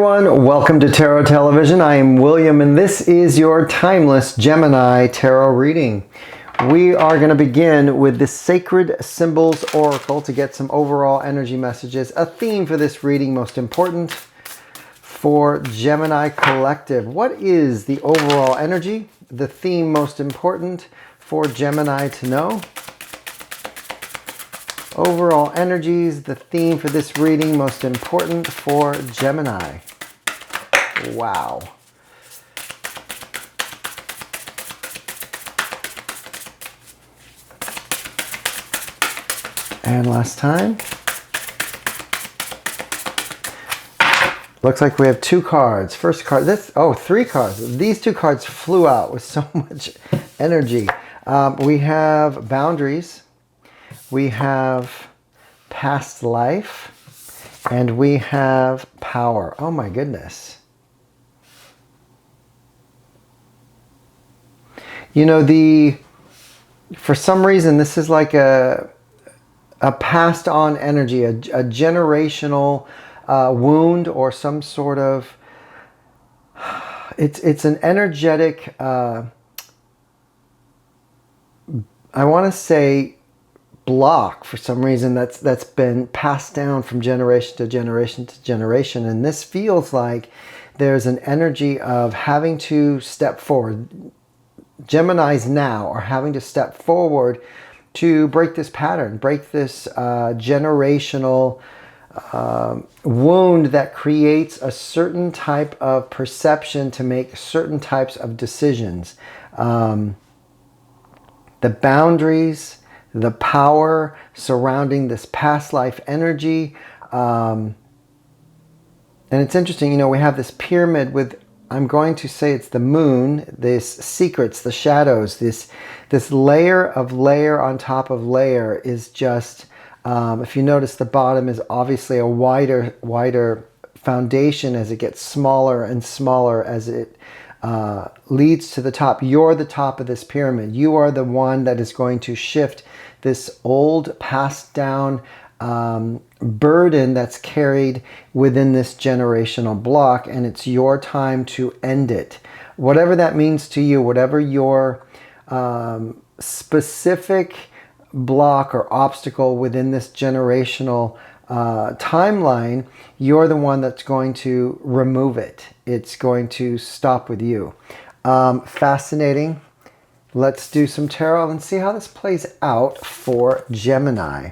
everyone, welcome to Tarot Television. I am William and this is your timeless Gemini tarot reading. We are going to begin with the Sacred Symbols Oracle to get some overall energy messages. A theme for this reading, most important for Gemini Collective. What is the overall energy? The theme most important for Gemini to know. Overall energies, the theme for this reading, most important for Gemini. Wow. And last time. Looks like we have two cards. First card, three cards. These two cards flew out with so much energy. We have boundaries. We have past life, and we have power. Oh my goodness. You know, for some reason, this is like a passed on energy, a generational wound or some sort of, it's an energetic, I want to say, block for some reason that's been passed down from generation to generation to generation, and this feels like there's an energy of having to step forward. Geminis now are having to step forward to break this pattern, break this generational wound that creates a certain type of perception to make certain types of decisions. The boundaries, the power surrounding this past life energy. And it's interesting, you know, we have this pyramid with, I'm going to say it's the moon, this secrets, the shadows, this layer on top of layer is just, if you notice, the bottom is obviously a wider foundation as it gets smaller and smaller as it leads to the top. You're the top of this pyramid. You are the one that is going to shift this old passed down burden that's carried within this generational block, and it's your time to end it. Whatever that means to you, whatever your specific block or obstacle within this generational timeline, you're the one that's going to remove it. It's going to stop with you. Fascinating. Let's do some tarot and see how this plays out for Gemini.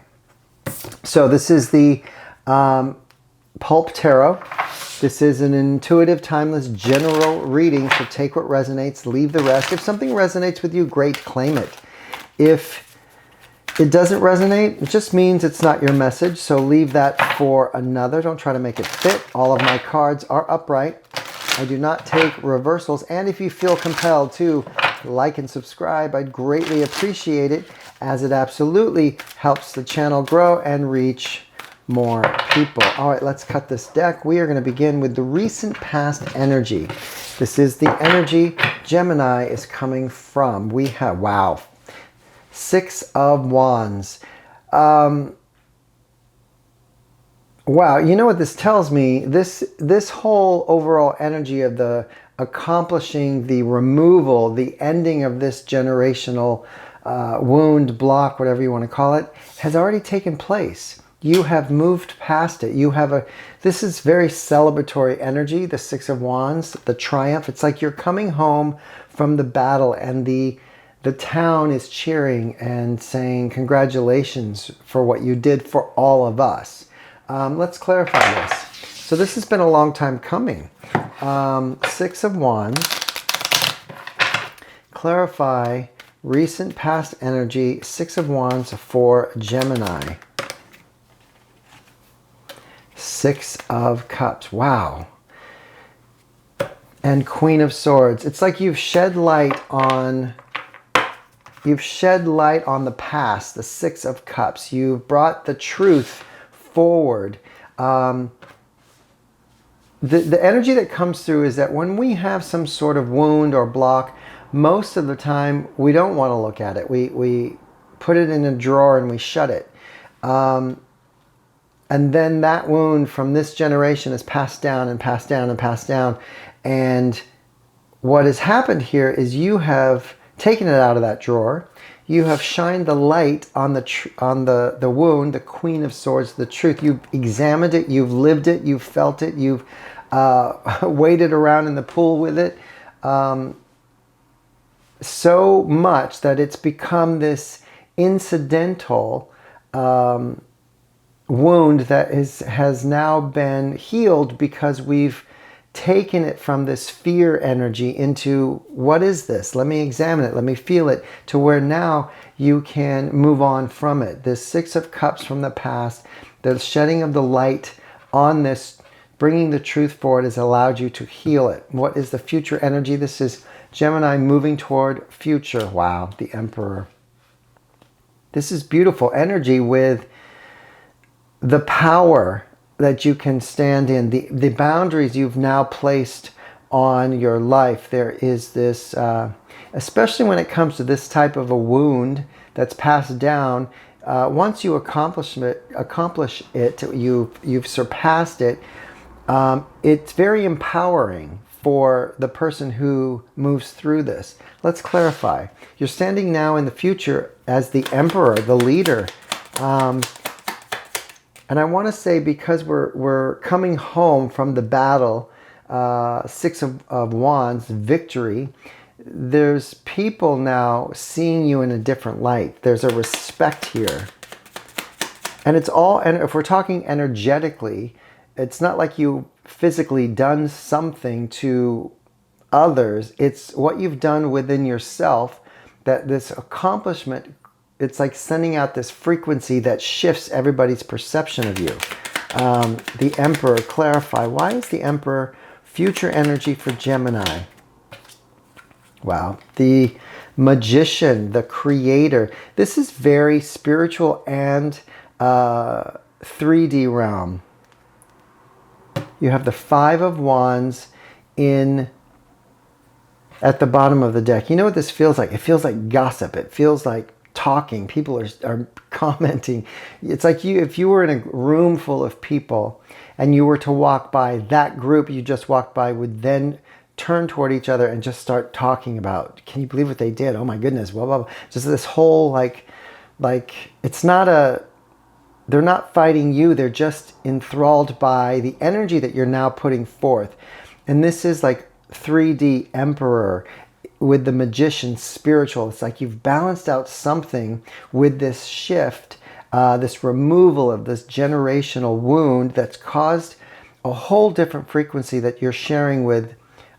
So this is the Pulp Tarot. This is an intuitive, timeless, general reading. So take what resonates, leave the rest. If something resonates with you, great, claim it. If it doesn't resonate, it just means it's not your message. So leave that for another. Don't try to make it fit. All of my cards are upright. I do not take reversals. And if you feel compelled to like and subscribe, I'd greatly appreciate it, as it absolutely helps the channel grow and reach more people. All right, let's cut this deck. We are going to begin with the recent past energy. This is the energy Gemini is coming from. We have, wow, Six of Wands. Wow, you know what this tells me? This whole overall energy of the accomplishing the removal, the ending of this generational wound, block, whatever you want to call it, has already taken place. You have moved past it. You have this is very celebratory energy, the Six of Wands, the triumph. It's like you're coming home from the battle and the town is cheering and saying congratulations for what you did for all of us. Let's clarify this. So this has been a long time coming. Six of Wands. Clarify recent past energy. Six of Wands for Gemini. Six of Cups. Wow. And Queen of Swords. It's like you've shed light on the past, the Six of Cups. You've brought the truth forward. The energy that comes through is that when we have some sort of wound or block, most of the time we don't want to look at it. We put it in a drawer and we shut it. And then that wound from this generation is passed down and passed down and passed down. And what has happened here is you have taken it out of that drawer. You have shined the light on the wound, the Queen of Swords, the truth. You've examined it, you've lived it, you've felt it, you've waded around in the pool with it so much that it's become this incidental wound that has now been healed because we've taken it from this fear energy into, what is this? Let me examine it. Let me feel it, to where now you can move on from it. This Six of Cups from the past, the shedding of the light on this, bringing the truth forward, has allowed you to heal it. What is the future energy? This is Gemini moving toward future. Wow, the Emperor. This is beautiful energy with the power that you can stand in, the boundaries you've now placed on your life. There is this, especially when it comes to this type of a wound that's passed down, once you accomplish it, you've surpassed it, it's very empowering for the person who moves through this. Let's clarify. You're standing now in the future as the Emperor, the leader. And I want to say, because we're coming home from the battle, Six of Wands, victory, there's people now seeing you in a different light. There's a respect here. And it's all, and if we're talking energetically, it's not like you physically done something to others. It's what you've done within yourself, that this accomplishment, it's like sending out this frequency that shifts everybody's perception of you. The Emperor, clarify. Why is the Emperor future energy for Gemini? Wow. The Magician, the Creator. This is very spiritual and 3D realm. You have the Five of Wands at the bottom of the deck. You know what this feels like? It feels like gossip. It feels like talking. People are commenting. It's like if you were in a room full of people and you were to walk by, that group you just walked by would then turn toward each other and just start talking about, can you believe what they did? Oh my goodness, blah, blah, blah. Just this whole like it's not they're not fighting you. They're just enthralled by the energy that you're now putting forth. And this is like 3D Emperor with the Magician, spiritual. It's like you've balanced out something with this shift, this removal of this generational wound that's caused a whole different frequency that you're sharing with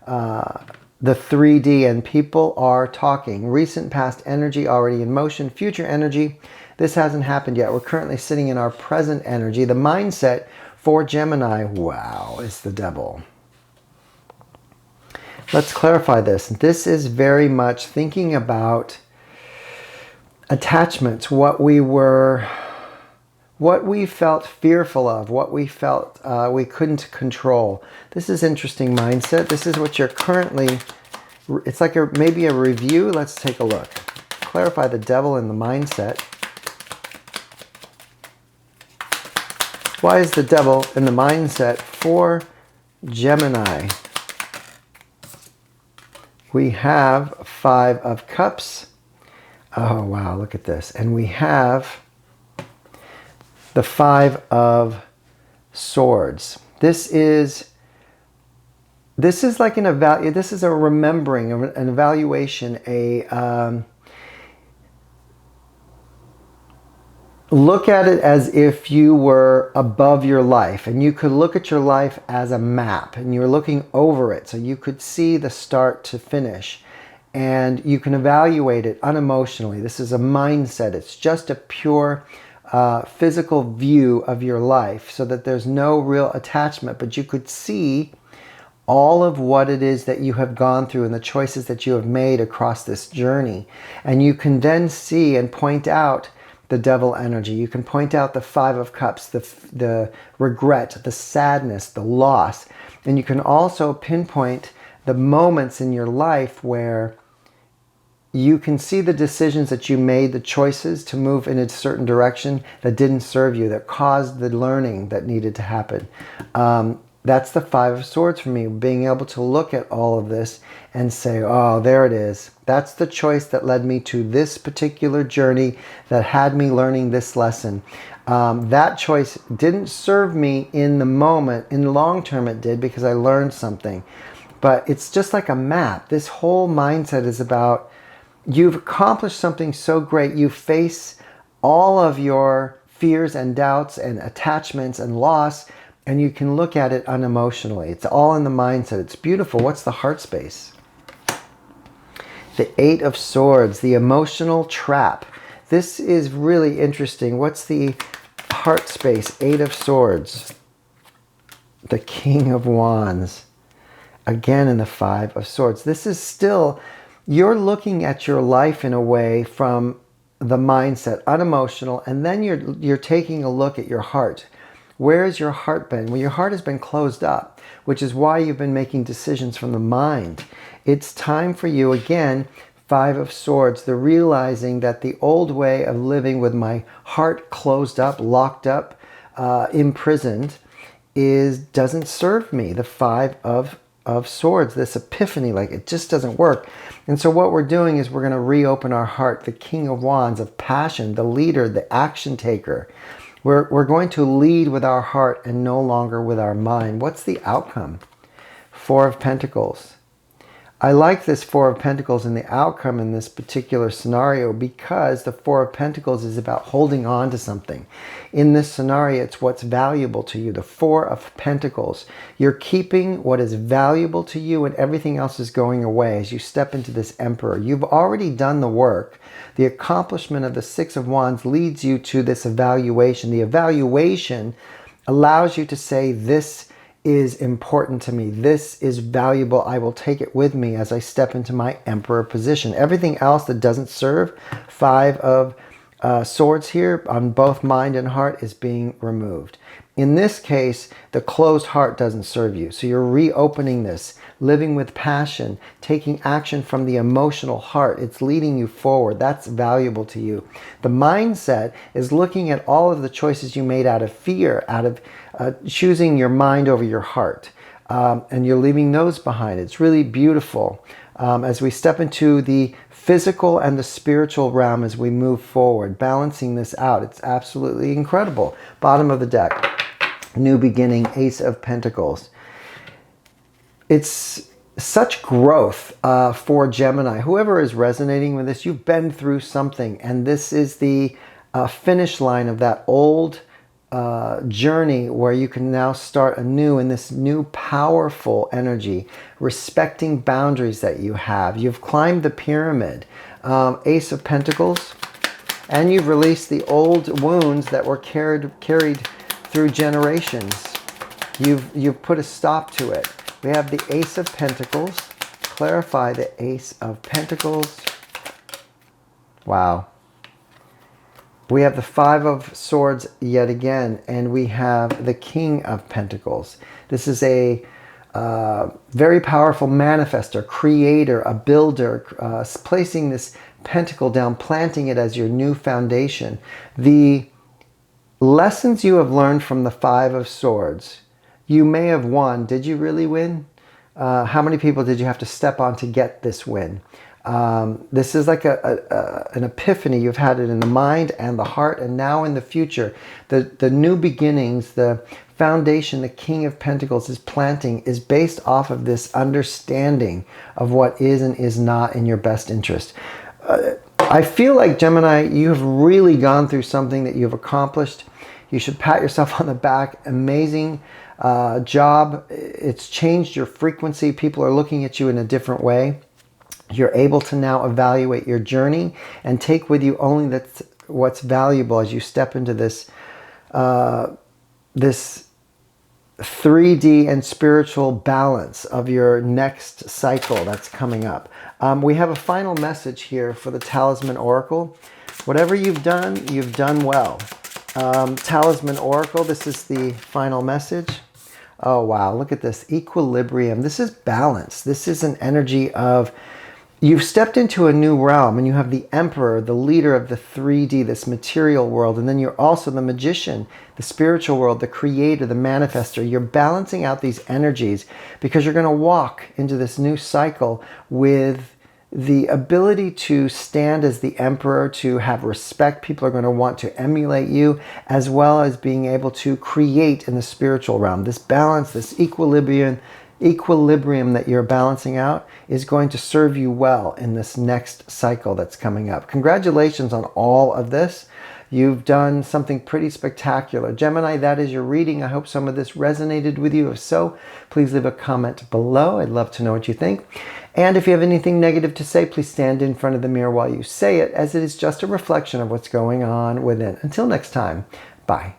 the 3D, and people are talking. Recent past energy already in motion, future energy. This hasn't happened yet. We're currently sitting in our present energy. The mindset for Gemini, wow, is the Devil. Let's clarify this. This is very much thinking about attachments, what we felt fearful of, what we felt we couldn't control. This is interesting mindset. This is what you're currently, it's like maybe a review. Let's take a look. Clarify the Devil in the mindset. Why is the Devil in the mindset for Gemini? We have Five of Cups. Oh, wow, look at this. And we have the Five of Swords. This is like this is a remembering, an evaluation, look at it as if you were above your life, and you could look at your life as a map, and you're looking over it so you could see the start to finish, and you can evaluate it unemotionally. This is a mindset. It's just a pure physical view of your life, so that there's no real attachment, but you could see all of what it is that you have gone through and the choices that you have made across this journey. And you can then see and point out the Devil energy. You can point out the Five of Cups, the regret, the sadness, the loss. And you can also pinpoint the moments in your life where you can see the decisions that you made, the choices to move in a certain direction that didn't serve you, that caused the learning that needed to happen. That's the Five of Swords for me, being able to look at all of this and say, oh, there it is. That's the choice that led me to this particular journey that had me learning this lesson. That choice didn't serve me in the moment. In the long term it did, because I learned something. But it's just like a map. This whole mindset is about, you've accomplished something so great. You face all of your fears and doubts and attachments and loss, and you can look at it unemotionally. It's all in the mindset. It's beautiful. What's the heart space? The Eight of Swords, the emotional trap. This is really interesting. What's the heart space? Eight of Swords. The King of Wands. Again in the Five of Swords. This is still, you're looking at your life in a way from the mindset, unemotional, and then you're taking a look at your heart. Where has your heart been? Well, your heart has been closed up, which is why you've been making decisions from the mind. It's time for you, again, Five of Swords, the realizing that the old way of living with my heart closed up, locked up, imprisoned, doesn't serve me. The Five of Swords, this epiphany, like it just doesn't work. And so what we're doing is we're going to reopen our heart, the King of Wands, of passion, the leader, the action taker. We're going to lead with our heart and no longer with our mind. What's the outcome? Four of Pentacles. I like this Four of Pentacles and the outcome in this particular scenario, because the Four of Pentacles is about holding on to something. In this scenario, it's what's valuable to you. The Four of Pentacles. You're keeping what is valuable to you, and everything else is going away as you step into this Emperor. You've already done the work. The accomplishment of the Six of Wands leads you to this evaluation. The evaluation allows you to say, this is important to me. This is valuable. I will take it with me as I step into my Emperor position. Everything else that doesn't serve, Five of Swords here on both mind and heart, is being removed. In this case, the closed heart doesn't serve you. So you're reopening this, living with passion, taking action from the emotional heart. It's leading you forward. That's valuable to you. The mindset is looking at all of the choices you made out of fear, out of choosing your mind over your heart. And you're leaving those behind. It's really beautiful. As we step into the physical and the spiritual realm as we move forward, balancing this out. It's absolutely incredible. Bottom of the deck. New beginning, Ace of Pentacles. It's such growth for Gemini. Whoever is resonating with this, you've been through something, and this is the finish line of that old journey where you can now start anew in this new powerful energy, respecting boundaries that you have. You've climbed the pyramid, Ace of Pentacles, and you've released the old wounds that were carried through generations. You've put a stop to it. We have the Ace of Pentacles. Clarify the Ace of Pentacles. Wow. We have the Five of Swords yet again, and we have the King of Pentacles. This is a very powerful manifestor, creator, a builder, placing this pentacle down, planting it as your new foundation. The lessons you have learned from the Five of Swords, you may have won. Did you really win? How many people did you have to step on to get this win? This is like an epiphany. You've had it in the mind and the heart, and now in the future. The new beginnings, the foundation the King of Pentacles is planting is based off of this understanding of what is and is not in your best interest. I feel like, Gemini, you have really gone through something that you've accomplished. You should pat yourself on the back. Amazing job. It's changed your frequency. People are looking at you in a different way. You're able to now evaluate your journey and take with you only what's valuable as you step into this this 3D and spiritual balance of your next cycle that's coming up. We have a final message here for the Talisman Oracle. Whatever you've done well. Talisman Oracle, this is the final message. Oh wow, look at this. Equilibrium. This is balance. This is an energy of You've stepped into a new realm, and you have the Emperor, the leader of the 3D, this material world, and then you're also the Magician, the spiritual world, the creator, the manifester. You're balancing out these energies because you're going to walk into this new cycle with the ability to stand as the Emperor, to have respect. People are going to want to emulate you, as well as being able to create in the spiritual realm. This balance, this equilibrium that you're balancing out is going to serve you well in this next cycle that's coming up. Congratulations on all of this. You've done something pretty spectacular. Gemini, that is your reading. I hope some of this resonated with you. If so, please leave a comment below. I'd love to know what you think. And if you have anything negative to say, please stand in front of the mirror while you say it, as it is just a reflection of what's going on within. Until next time, bye.